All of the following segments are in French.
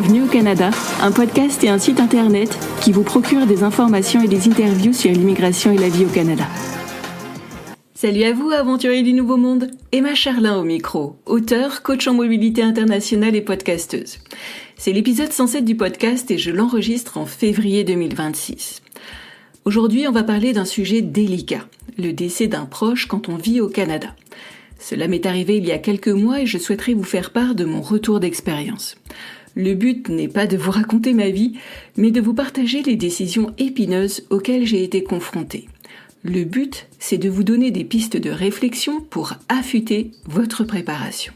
Bienvenue au Canada, un podcast et un site internet qui vous procure des informations et des interviews sur l'immigration et la vie au Canada. Salut à vous, aventuriers du Nouveau Monde! Emma Charlin au micro, auteure, coach en mobilité internationale et podcasteuse. C'est l'épisode 107 du podcast et je l'enregistre en février 2026. Aujourd'hui, on va parler d'un sujet délicat, le décès d'un proche quand on vit au Canada. Cela m'est arrivé il y a quelques mois et je souhaiterais vous faire part de mon retour d'expérience. Le but n'est pas de vous raconter ma vie, mais de vous partager les décisions épineuses auxquelles j'ai été confrontée. Le but, c'est de vous donner des pistes de réflexion pour affûter votre préparation.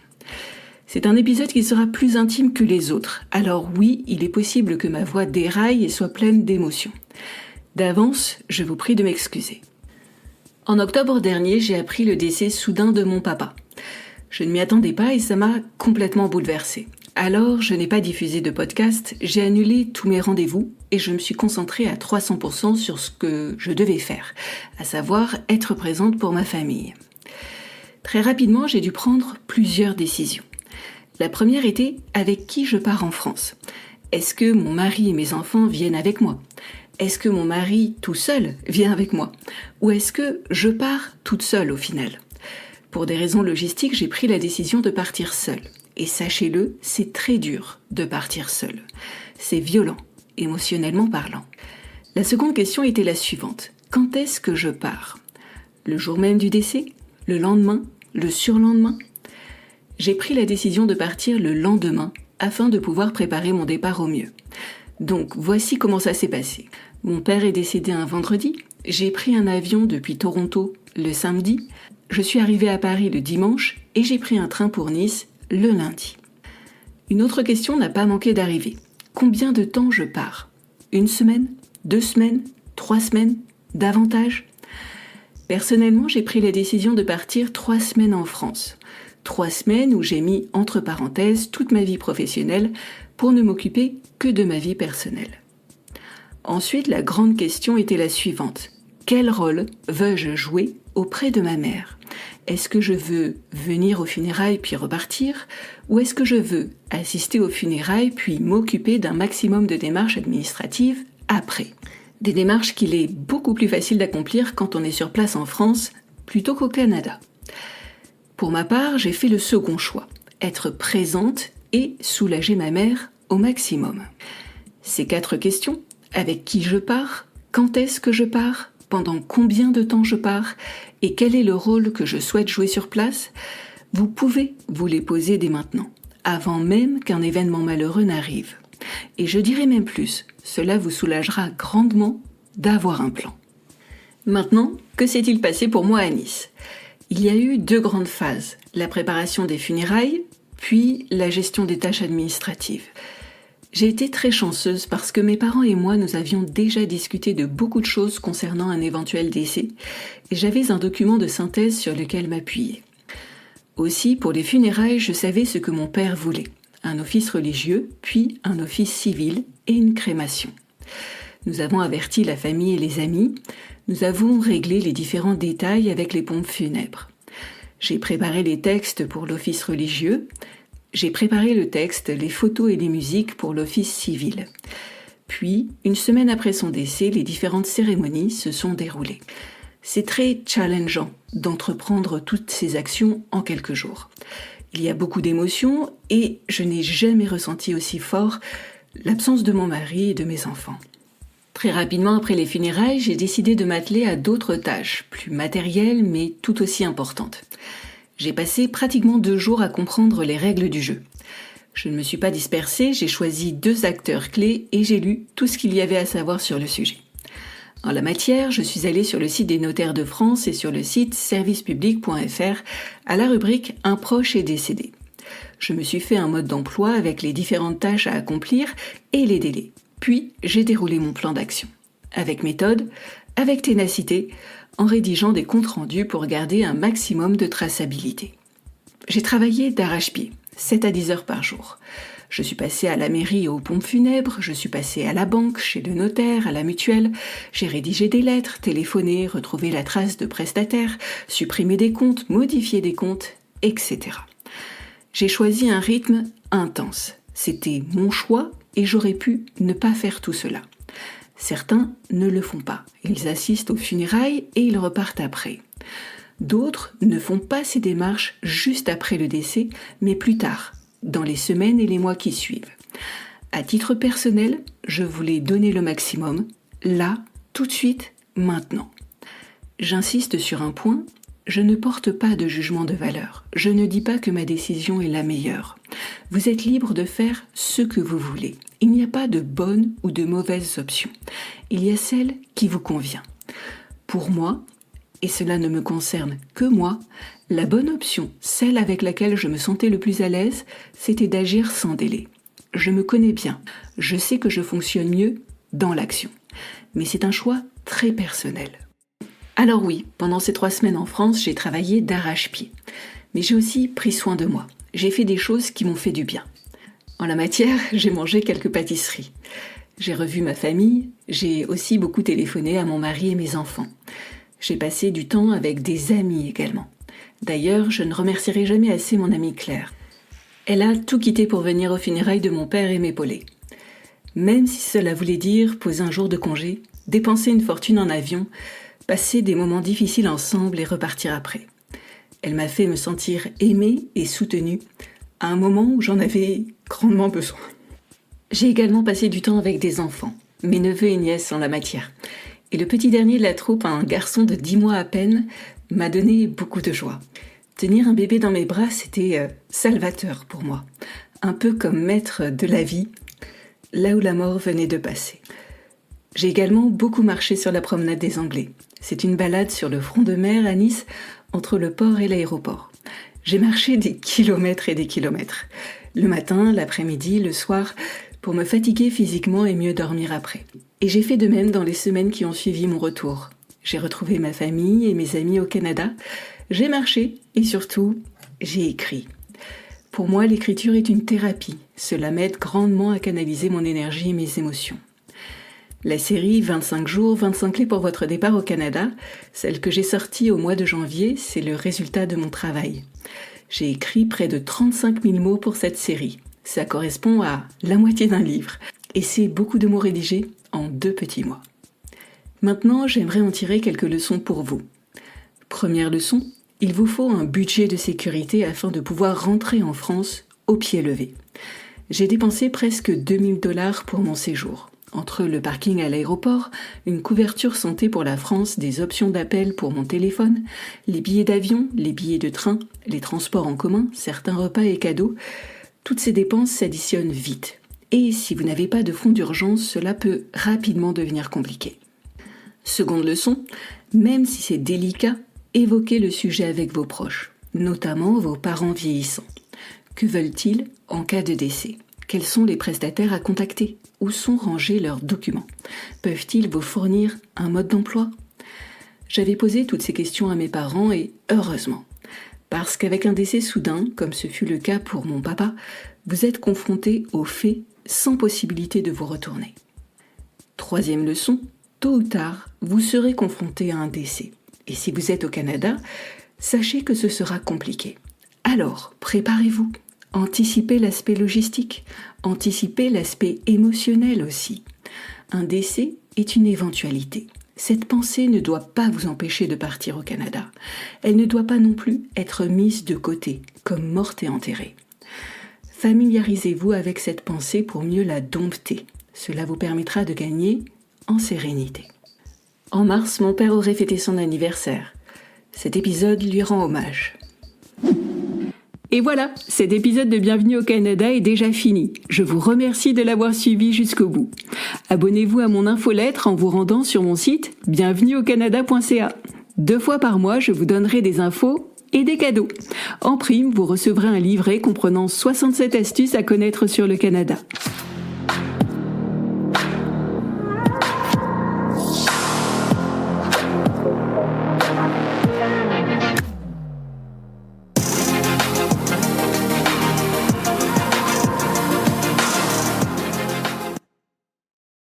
C'est un épisode qui sera plus intime que les autres, alors oui, il est possible que ma voix déraille et soit pleine d'émotions. D'avance, je vous prie de m'excuser. En octobre dernier, j'ai appris le décès soudain de mon papa. Je ne m'y attendais pas et ça m'a complètement bouleversée. Alors, je n'ai pas diffusé de podcast, j'ai annulé tous mes rendez-vous et je me suis concentrée à 300% sur ce que je devais faire, à savoir être présente pour ma famille. Très rapidement, j'ai dû prendre plusieurs décisions. La première était avec qui je pars en France. Est-ce que mon mari et mes enfants viennent avec moi ? Est-ce que mon mari tout seul vient avec moi ? Ou est-ce que je pars toute seule au final ? Pour des raisons logistiques, j'ai pris la décision de partir seule. Et sachez-le, c'est très dur de partir seul. C'est violent, émotionnellement parlant. La seconde question était la suivante. Quand est-ce que je pars ? Le jour même du décès ? Le lendemain ? Le surlendemain ? J'ai pris la décision de partir le lendemain afin de pouvoir préparer mon départ au mieux. Donc, voici comment ça s'est passé. Mon père est décédé un vendredi. J'ai pris un avion depuis Toronto le samedi. Je suis arrivée à Paris le dimanche et j'ai pris un train pour Nice le lundi. Une autre question n'a pas manqué d'arriver. Combien de temps je pars ? 1 semaine ? 2 semaines ? 3 semaines ? Davantage ? Personnellement, j'ai pris la décision de partir 3 semaines en France. 3 semaines où j'ai mis entre parenthèses toute ma vie professionnelle pour ne m'occuper que de ma vie personnelle. Ensuite, la grande question était la suivante. Quel rôle veux-je jouer auprès de ma mère ? Est-ce que je veux venir aux funérailles puis repartir ? Ou est-ce que je veux assister aux funérailles puis m'occuper d'un maximum de démarches administratives après ? Des démarches qu'il est beaucoup plus facile d'accomplir quand on est sur place en France plutôt qu'au Canada. Pour ma part, j'ai fait le second choix, être présente et soulager ma mère au maximum. Ces 4 questions, avec qui je pars ? Quand est-ce que je pars ? Pendant combien de temps je pars ? Et quel est le rôle que je souhaite jouer sur place ? Vous pouvez vous les poser dès maintenant, avant même qu'un événement malheureux n'arrive. Et je dirais même plus, cela vous soulagera grandement d'avoir un plan. Maintenant, que s'est-il passé pour moi à Nice ? Il y a eu 2 grandes phases, la préparation des funérailles, puis la gestion des tâches administratives. J'ai été très chanceuse parce que mes parents et moi, nous avions déjà discuté de beaucoup de choses concernant un éventuel décès et j'avais un document de synthèse sur lequel m'appuyer. Aussi, pour les funérailles, je savais ce que mon père voulait, un office religieux, puis un office civil et une crémation. Nous avons averti la famille et les amis, nous avons réglé les différents détails avec les pompes funèbres. J'ai préparé les textes pour l'office religieux, j'ai préparé le texte, les photos et les musiques pour l'office civil. Puis, une semaine après son décès, les différentes cérémonies se sont déroulées. C'est très challengeant d'entreprendre toutes ces actions en quelques jours. Il y a beaucoup d'émotions et je n'ai jamais ressenti aussi fort l'absence de mon mari et de mes enfants. Très rapidement après les funérailles, j'ai décidé de m'atteler à d'autres tâches, plus matérielles mais tout aussi importantes. J'ai passé pratiquement 2 jours à comprendre les règles du jeu. Je ne me suis pas dispersée, j'ai choisi 2 acteurs clés et j'ai lu tout ce qu'il y avait à savoir sur le sujet. En la matière, je suis allée sur le site des notaires de France et sur le site servicepublic.fr à la rubrique « Un proche est décédé ». Je me suis fait un mode d'emploi avec les différentes tâches à accomplir et les délais. Puis, j'ai déroulé mon plan d'action. Avec méthode, avec ténacité, en rédigeant des comptes rendus pour garder un maximum de traçabilité. J'ai travaillé d'arrache-pied, 7 à 10 heures par jour. Je suis passée à la mairie et aux pompes funèbres, je suis passée à la banque, chez le notaire, à la mutuelle, j'ai rédigé des lettres, téléphoné, retrouvé la trace de prestataires, supprimé des comptes, modifié des comptes, etc. J'ai choisi un rythme intense, C'était mon choix et j'aurais pu ne pas faire tout cela. Certains ne le font pas. Ils assistent aux funérailles et ils repartent après. D'autres ne font pas ces démarches juste après le décès, mais plus tard, dans les semaines et les mois qui suivent. À titre personnel, je voulais donner le maximum, là, tout de suite, maintenant. J'insiste sur un point, je ne porte pas de jugement de valeur. Je ne dis pas que ma décision est la meilleure. Vous êtes libre de faire ce que vous voulez. Il n'y a pas de bonne ou de mauvaise option. Il y a celle qui vous convient. Pour moi, et cela ne me concerne que moi, la bonne option, celle avec laquelle je me sentais le plus à l'aise, c'était d'agir sans délai. Je me connais bien, je sais que je fonctionne mieux dans l'action. Mais c'est un choix très personnel. Alors oui, pendant ces 3 semaines en France, j'ai travaillé d'arrache-pied. Mais j'ai aussi pris soin de moi. J'ai fait des choses qui m'ont fait du bien. En la matière, j'ai mangé quelques pâtisseries. J'ai revu ma famille, j'ai aussi beaucoup téléphoné à mon mari et mes enfants. J'ai passé du temps avec des amis également. D'ailleurs, je ne remercierai jamais assez mon amie Claire. Elle a tout quitté pour venir aux funérailles de mon père et m'épauler. Même si cela voulait dire poser un jour de congé, dépenser une fortune en avion, passer des moments difficiles ensemble et repartir après. Elle m'a fait me sentir aimée et soutenue à un moment où j'en avais grandement besoin. J'ai également passé du temps avec des enfants, mes neveux et nièces en la matière. Et le petit dernier de la troupe, un garçon de 10 mois à peine, m'a donné beaucoup de joie. Tenir un bébé dans mes bras, c'était salvateur pour moi. Un peu comme maître de la vie, là où la mort venait de passer. J'ai également beaucoup marché sur la promenade des Anglais. C'est une balade sur le front de mer à Nice, entre le port et l'aéroport. J'ai marché des kilomètres et des kilomètres. Le matin, l'après-midi, le soir, pour me fatiguer physiquement et mieux dormir après. Et j'ai fait de même dans les semaines qui ont suivi mon retour. J'ai retrouvé ma famille et mes amis au Canada. J'ai marché et surtout, j'ai écrit. Pour moi, l'écriture est une thérapie. Cela m'aide grandement à canaliser mon énergie et mes émotions. La série 25 jours, 25 clés pour votre départ au Canada, celle que j'ai sortie au mois de janvier, c'est le résultat de mon travail. J'ai écrit près de 35 000 mots pour cette série. Ça correspond à la moitié d'un livre. Et c'est beaucoup de mots rédigés en 2 petits mois. Maintenant, j'aimerais en tirer quelques leçons pour vous. Première leçon, il vous faut un budget de sécurité afin de pouvoir rentrer en France au pied levé. J'ai dépensé presque 2 000 $ pour mon séjour. Entre le parking à l'aéroport, une couverture santé pour la France, des options d'appel pour mon téléphone, les billets d'avion, les billets de train, les transports en commun, certains repas et cadeaux, toutes ces dépenses s'additionnent vite. Et si vous n'avez pas de fonds d'urgence, cela peut rapidement devenir compliqué. Seconde leçon, même si c'est délicat, évoquez le sujet avec vos proches, notamment vos parents vieillissants. Que veulent-ils en cas de décès ? Quels sont les prestataires à contacter ? Où sont rangés leurs documents ? Peuvent-ils vous fournir un mode d'emploi ? J'avais posé toutes ces questions à mes parents et heureusement. Parce qu'avec un décès soudain, comme ce fut le cas pour mon papa, vous êtes confronté aux faits sans possibilité de vous retourner. Troisième leçon, tôt ou tard, vous serez confronté à un décès. Et si vous êtes au Canada, sachez que ce sera compliqué. Alors, préparez-vous. Anticipez l'aspect logistique, anticipez l'aspect émotionnel aussi. Un décès est une éventualité. Cette pensée ne doit pas vous empêcher de partir au Canada. Elle ne doit pas non plus être mise de côté, comme morte et enterrée. Familiarisez-vous avec cette pensée pour mieux la dompter. Cela vous permettra de gagner en sérénité. En mars, mon père aurait fêté son anniversaire. Cet épisode lui rend hommage. Et voilà, cet épisode de Bienvenue au Canada est déjà fini. Je vous remercie de l'avoir suivi jusqu'au bout. Abonnez-vous à mon infolettre en vous rendant sur mon site bienvenueaucanada.ca. 2 fois par mois, je vous donnerai des infos et des cadeaux. En prime, vous recevrez un livret comprenant 67 astuces à connaître sur le Canada.